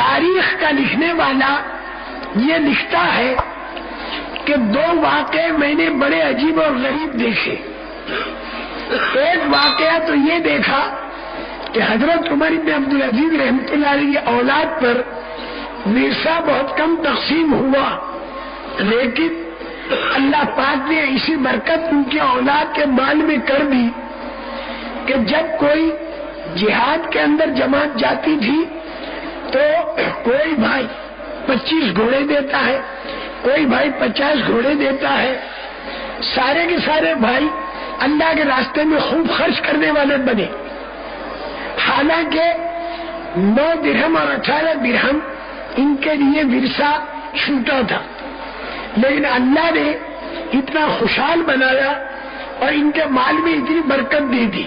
تاریخ کا لکھنے والا یہ لکھتا ہے کہ دو واقعے میں نے بڑے عجیب اور غریب دیکھے. ایک واقعہ تو یہ دیکھا کہ حضرت عمر بن عبدالعزیز رحمۃ اللہ علیہ کی اولاد پر ورثہ بہت کم تقسیم ہوا، لیکن اللہ پاک نے اسی برکت ان کی اولاد کے مال میں کر دی کہ جب کوئی جہاد کے اندر جماعت جاتی تھی تو کوئی بھائی 25 گھوڑے دیتا ہے، کوئی بھائی 50 گھوڑے دیتا ہے. سارے کے سارے بھائی اللہ کے راستے میں خوب خرچ کرنے والے بنے. حالانکہ 9 درہم اور 18 درہم ان کے لیے ورثہ چھوٹا تھا، لیکن اللہ نے اتنا خوشحال بنایا اور ان کے مال میں اتنی برکت دے دی.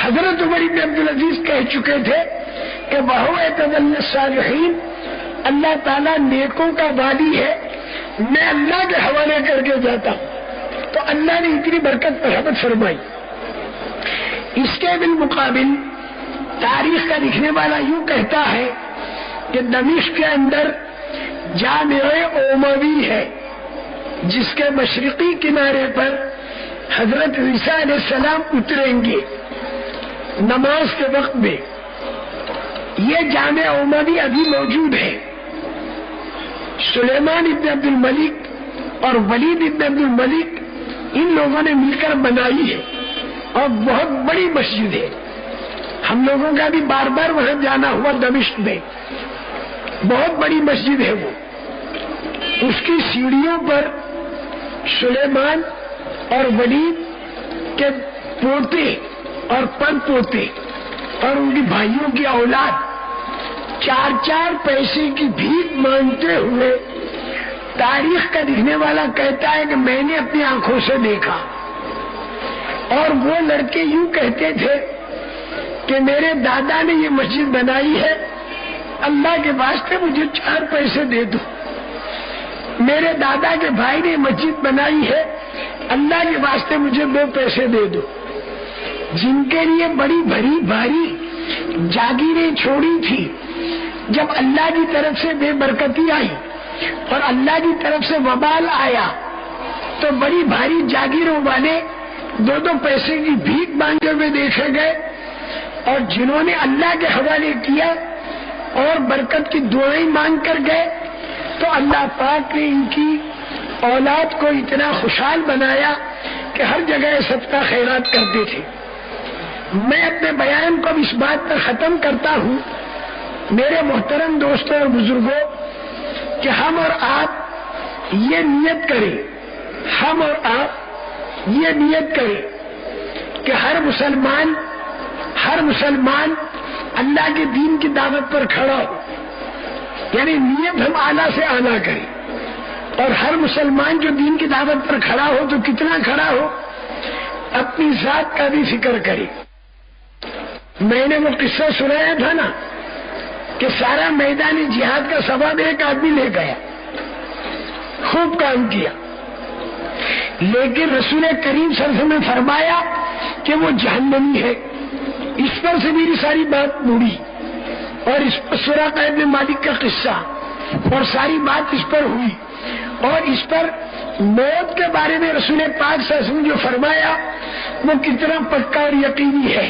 حضرت عمر بن عبدالعزیز کہہ چکے تھے کہ وَهُوَ يَتَوَلَّى الصَّالِحِينَ، اللہ تعالیٰ نیکوں کا والی ہے، میں اللہ کے حوالے کر کے جاتا ہوں. تو اللہ نے اتنی برکت رحمت فرمائی. اس کے بالمقابل تاریخ کا لکھنے والا یوں کہتا ہے کہ دمشق کے اندر جامع اموی ہے، جس کے مشرقی کنارے پر حضرت عیسیٰ علیہ السلام اتریں گے نماز کے وقت میں. یہ جامع اموی ابھی موجود ہے. سلیمان ابن عبد الملک اور ولید ابن عبد الملک ان لوگوں نے مل کر بنائی ہے اور بہت بڑی مسجد ہے. ہم لوگوں کا بھی بار بار وہاں جانا ہوا دمشق میں. بہت بڑی مسجد ہے وہ. اس کی سیڑھیوں پر سلیمان اور ولید کے پوتے اور پر پوتے اور ان کی بھائیوں کی اولاد 4 پیسے کی بھیک مانگتے ہوئے، تاریخ کا لکھنے والا کہتا ہے کہ میں نے اپنی آنکھوں سے دیکھا. اور وہ لڑکے یوں کہتے تھے کہ میرے دادا نے یہ مسجد بنائی ہے، اللہ کے واسطے مجھے 4 پیسے دے دو. میرے دادا کے بھائی نے مسجد بنائی ہے، اللہ کے واسطے مجھے 2 پیسے دے دو. جن کے لیے بڑی بھری بھاری جاگیریں چھوڑی تھی، جب اللہ کی طرف سے بے برکتی آئی اور اللہ کی طرف سے وبال آیا تو بڑی بھاری جاگیروں والے 2 پیسے کی بھیک مانگتے ہوئے دیکھے گئے. اور جنہوں نے اللہ کے حوالے کیا اور برکت کی دعائیں مانگ کر گئے تو اللہ پاک نے ان کی اولاد کو اتنا خوشحال بنایا کہ ہر جگہ صدقہ خیرات کرتے تھے. میں اپنے بیان کو اب اس بات پر ختم کرتا ہوں میرے محترم دوستوں اور بزرگوں کہ ہم اور آپ یہ نیت کریں، ہم اور آپ یہ نیت کریں کہ ہر مسلمان اللہ کے دین کی دعوت پر کھڑا ہو. یعنی نیت ہم اعلیٰ سے اعلیٰ کریں، اور ہر مسلمان جو دین کی دعوت پر کھڑا ہو تو کتنا کھڑا ہو، اپنی ذات کا بھی فکر کرے. میں نے وہ قصہ سنایا تھا نا کہ سارا میدان جہاد کا ثواب ایک آدمی لے گیا، خوب کام کیا، لیکن رسول کریم صلی اللہ علیہ وسلم نے فرمایا کہ وہ جہنمی ہے. اس پر سے میری ساری بات مڑی اور اس پر سراقہ ابن مالک کا قصہ اور ساری بات اس پر ہوئی. اور اس پر موت کے بارے میں رسول پاک صلی اللہ علیہ وسلم جو فرمایا وہ کتنا پکا اور یقینی ہے.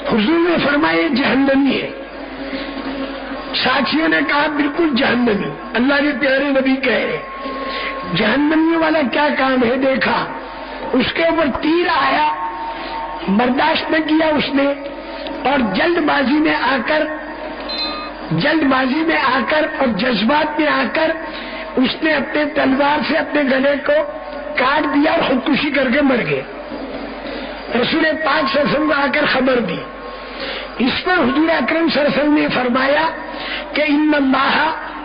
حضور نے فرمایا جہنمی ہے. ساتھیوں نے کہا بالکل جہنمی. اللہ کے پیارے نبی کہہ رہے جہنمی والا کیا کام ہے. دیکھا اس کے اوپر تیر آیا، برداشت نہ کیا اس نے، اور جلد بازی میں آ کر اور جذبات میں آ کر اس نے اپنے تلوار سے اپنے گلے کو کاٹ دیا اور خودکشی کر کے مر گئے. رسول پاک صلی اللہ علیہ وسلم کو آ کر خبر دی. اس پر حضور اکرم صلی اللہ علیہ وسلم نے فرمایا کہ ان اللہ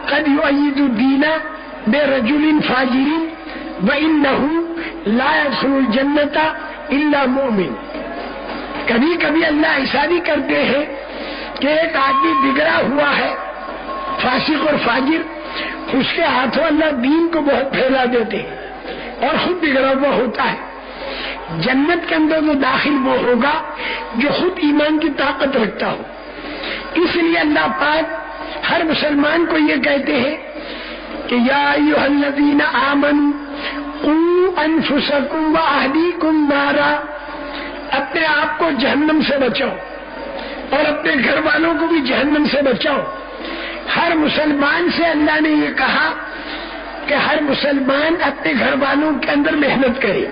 قد یؤید الدین برجل فاجر وانه لا يدخل الجنة الا مؤمن. کبھی کبھی اللہ ایسا بھی کرتے ہیں کہ ایک آدمی بگڑا ہوا ہے، فاسق اور فاجر، اس کے ہاتھوں اللہ دین کو بہت پھیلا دیتے ہیں اور خود بگڑا ہوا ہوتا ہے. جنت کے اندر تو داخل وہ ہوگا جو خود ایمان کی طاقت رکھتا ہو. اس لیے اللہ پاک ہر ہر مسلمان کو یہ کہتے ہیں کہ یا ایھا الذین آمنوا قوا انفسکم واہلیکم نارا، اپنے آپ کو جہنم سے بچاؤ اور اپنے گھر والوں کو بھی جہنم سے بچاؤ۔ ہر مسلمان سے اللہ نے یہ کہا کہ ہر مسلمان اپنے گھر والوں کے اندر محنت کرے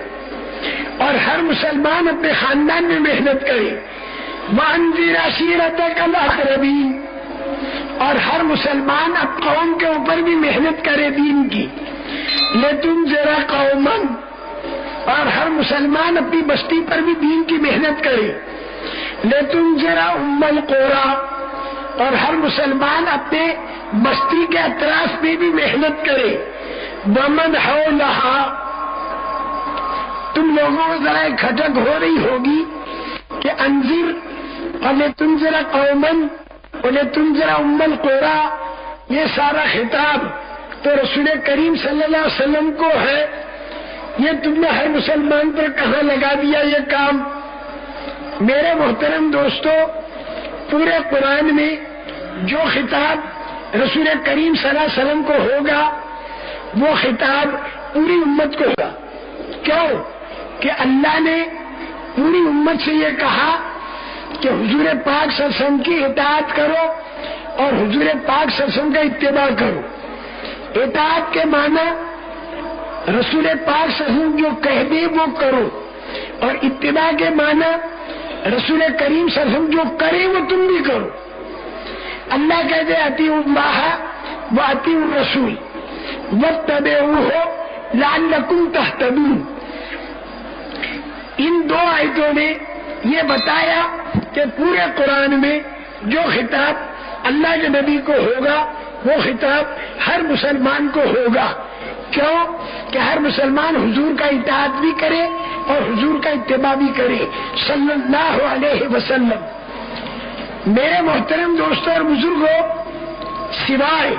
اور ہر مسلمان اپنے خاندان میں محنت کرے۔ وَأَنذِرْ عَشِيرَتَكَ الْأَقْرَبِينَ، اور ہر مسلمان اب قوم کے اوپر بھی محنت کرے دین کی۔ لِتُنذِرَ قَوْمًا، اور ہر مسلمان اپنی بستی پر بھی دین کی محنت کرے۔ لِتُنذِرَ أُمَّ الْقُرَىٰ، اور ہر مسلمان اپنے بستی کے اطراف میں بھی محنت کرے۔ وَمَنْ حَوْلَهَا، تم لوگوں کو ذرا ایک کھٹک ہو رہی ہوگی کہ انذر اور لِتُنذِرَ قَوْمًا اور لِتُنذِرَ أُمَّ الْقُرَىٰ، یہ سارا خطاب تو رسول کریم صلی اللہ علیہ وسلم کو ہے۔ یہ تم نے ہر مسلمان پر کہاں لگا دیا یہ کام؟ میرے محترم دوستو، پورے قرآن میں جو خطاب رسول کریم صلی اللہ علیہ وسلم کو ہوگا وہ خطاب پوری امت کو ہوگا۔ کیوں کہ اللہ نے پوری امت سے یہ کہا کہ حضور پاک صلی اللہ علیہ وسلم کی اطاعت کرو اور حضور پاک صلی اللہ علیہ وسلم کا اتباع کرو۔ اطاعت کے معنی رسول پاک صلی اللہ علیہ وسلم جو کہہ دے وہ کرو، اور اتباع کے معنی رسول کریم صلی اللہ علیہ وسلم جو کرے وہ تم بھی کرو۔ اللہ کہتے اطیعوا اللہ واطیعوا الرسول واتبعوہ لعلکم تہتدون۔ ان دو آیتوں نے یہ بتایا کہ پورے قرآن میں جو خطاب اللہ کے نبی کو ہوگا وہ خطاب ہر مسلمان کو ہوگا۔ کیوں کہ ہر مسلمان حضور کا اطاعت بھی کرے اور حضور کا اتباع بھی کرے صلی اللہ علیہ وسلم۔ میرے محترم دوستوں اور بزرگوں، سوائے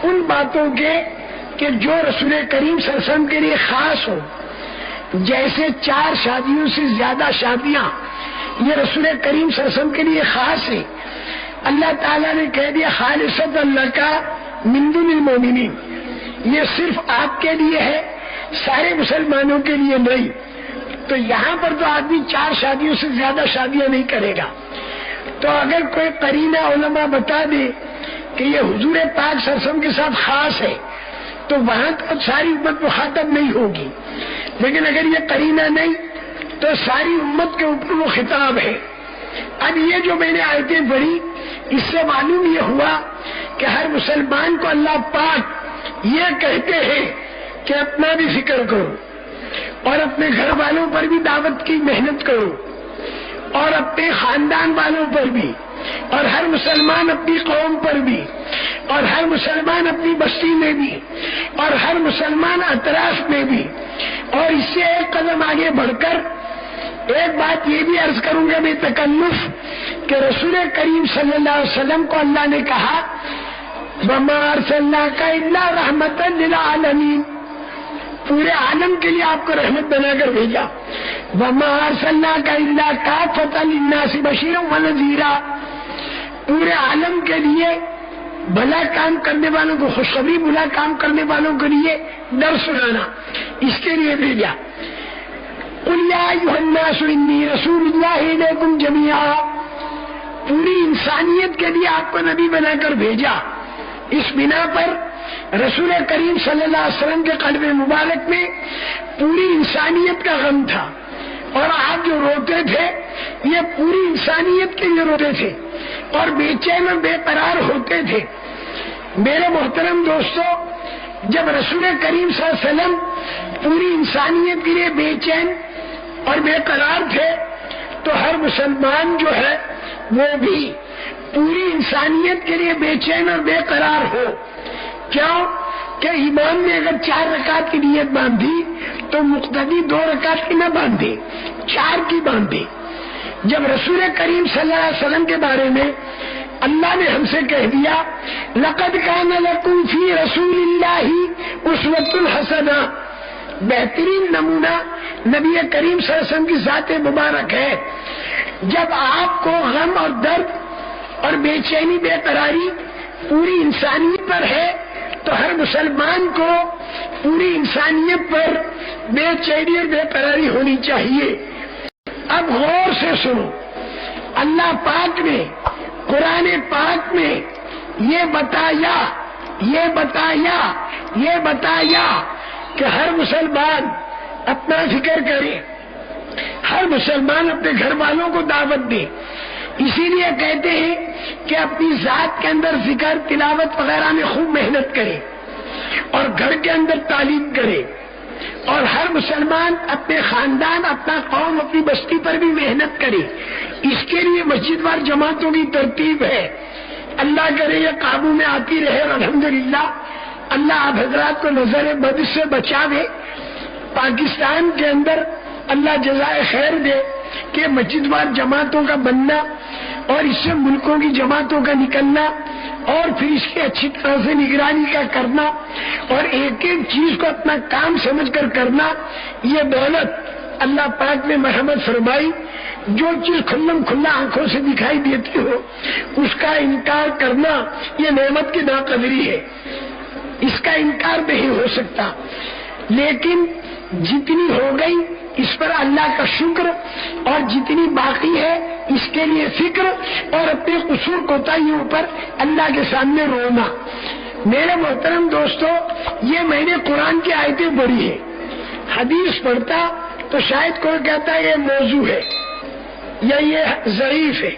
ان باتوں کے کہ جو رسول کریم صلی اللہ علیہ وسلم کے لیے خاص ہو، جیسے 4 شادیوں سے زیادہ شادیاں یہ رسول کریم صلی اللہ علیہ وسلم کے لیے خاص ہے۔ اللہ تعالیٰ نے کہہ دیا خالصۃ لک من دون المؤمنین، یہ صرف آپ کے لیے ہے، سارے مسلمانوں کے لیے نہیں۔ تو یہاں پر تو آدمی 4 شادیوں سے زیادہ شادیاں نہیں کرے گا۔ تو اگر کوئی قرینہ علماء بتا دے کہ یہ حضور پاک صلی اللہ علیہ وسلم کے ساتھ خاص ہے تو وہاں تو ساری امت مخاطب نہیں ہوگی، لیکن اگر یہ قرینہ نہیں تو ساری امت کے اوپر وہ خطاب ہے۔ اب یہ جو میں نے آیتیں پڑھی اس سے معلوم یہ ہوا کہ ہر مسلمان کو اللہ پاک یہ کہتے ہیں کہ اپنا بھی فکر کرو اور اپنے گھر والوں پر بھی دعوت کی محنت کرو اور اپنے خاندان والوں پر بھی، اور ہر مسلمان اپنی قوم پر بھی، اور ہر مسلمان اپنی بستی میں بھی، اور ہر مسلمان اطراف میں بھی۔ اور اس سے ایک قدم آگے بڑھ کر ایک بات یہ بھی عرض کروں گا بے تکلف کہ رسول کریم صلی اللہ علیہ وسلم کو اللہ نے کہا وَمَا أَرْسَلْنَاكَ إِلَّا رَحْمَةً لِلْعَالَمِينَ، پورے عالم کے لیے آپ کو رحمت بنا کر بھیجا۔ وَمَا أَرْسَلْنَاكَ إِلَّا كَافَّةً لِلنَّاسِ بَشِيرًا وَنَذِيرًا، پورے عالم کے لیے بھلا کام کرنے والوں کو خوشخبری، بھلا کام کرنے والوں کے لیے ڈر سنانا، اس کے لیے بھیجا۔ قُلْ يَا أَيُّهَا النَّاسُ إِنِّي رَسُولُ اللَّهِ إِلَيْكُمْ جَمِيعًا، پوری انسانیت کے لیے آپ کو نبی بنا کر بھیجا۔ اس بنا پر رسول کریم صلی اللہ علیہ وسلم کے قلب مبارک میں پوری انسانیت کا غم تھا، اور آپ جو روتے تھے یہ پوری انسانیت کے لیے روتے تھے اور بے چین اور بے قرار ہوتے تھے۔ میرے محترم دوستو، جب رسول کریم صلی اللہ علیہ وسلم پوری انسانیت کے لیے بے چین اور بے قرار تھے تو ہر مسلمان جو ہے وہ بھی پوری انسانیت کے لیے بے چین اور بے قرار ہو۔ کیوں کہ امام نے اگر 4 رکعت کی نیت باندھی تو مقتدی 2 رکعت کی نہ باندھے، 4 کی باندھے۔ جب رسول کریم صلی اللہ علیہ وسلم کے بارے میں اللہ نے ہم سے کہہ دیا لقد کان لکم فی رسول اللہ اسوۃ حسنہ، بہترین نمونہ نبی کریم صلی اللہ علیہ وسلم کی ذات مبارک ہے۔ جب آپ کو غم اور درد اور بے چینی بے قراری پوری انسانیت پر ہے تو ہر مسلمان کو پوری انسانیت پر بے چینی اور بے قراری ہونی چاہیے۔ اب غور سے سنو، اللہ پاک نے قرآن پاک میں یہ بتایا کہ ہر مسلمان اپنا فکر کرے، ہر مسلمان اپنے گھر والوں کو دعوت دے۔ اسی لیے کہتے ہیں کہ اپنی ذات کے اندر ذکر، تلاوت وغیرہ میں خوب محنت کرے اور گھر کے اندر تعلیم کرے، اور ہر مسلمان اپنے خاندان، اپنا قوم، اپنی بستی پر بھی محنت کرے۔ اس کے لیے مسجد وار جماعتوں کی ترتیب ہے۔ اللہ کرے یہ قابو میں آتی رہے، اور الحمدللہ اللہ آپ حضرات کو نظر بد سے بچاوے۔ پاکستان کے اندر اللہ جزائے خیر دے کہ مسجد وار جماعتوں کا بننا اور اس سے ملکوں کی جماعتوں کا نکلنا، اور پھر اس کی اچھی طرح سے نگرانی کا کرنا، اور ایک ایک چیز کو اپنا کام سمجھ کر کرنا، یہ دولت اللہ پاک نے مرحمت فرمائی۔ جو چیز کھلم کھلا آنکھوں سے دکھائی دیتی ہو اس کا انکار کرنا یہ نعمت کی ناقدری ہے، اس کا انکار نہیں ہو سکتا۔ لیکن جتنی ہو گئی اس پر اللہ کا شکر، اور جتنی باقی ہے اس کے لیے فکر، اور اپنے قصور کوتاہیوں پر اللہ کے سامنے رونا۔ میرے محترم دوستو، یہ میں نے قرآن کی آیتیں پڑھی ہیں، حدیث پڑھتا تو شاید کوئی کہتا ہے یہ موضوع ہے یا یہ ضعیف ہے۔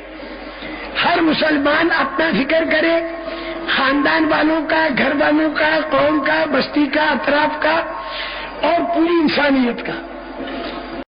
ہر مسلمان اپنا فکر کرے، خاندان والوں کا، گھر والوں کا، قوم کا، بستی کا، اطراف کا، اور پوری انسانیت کا۔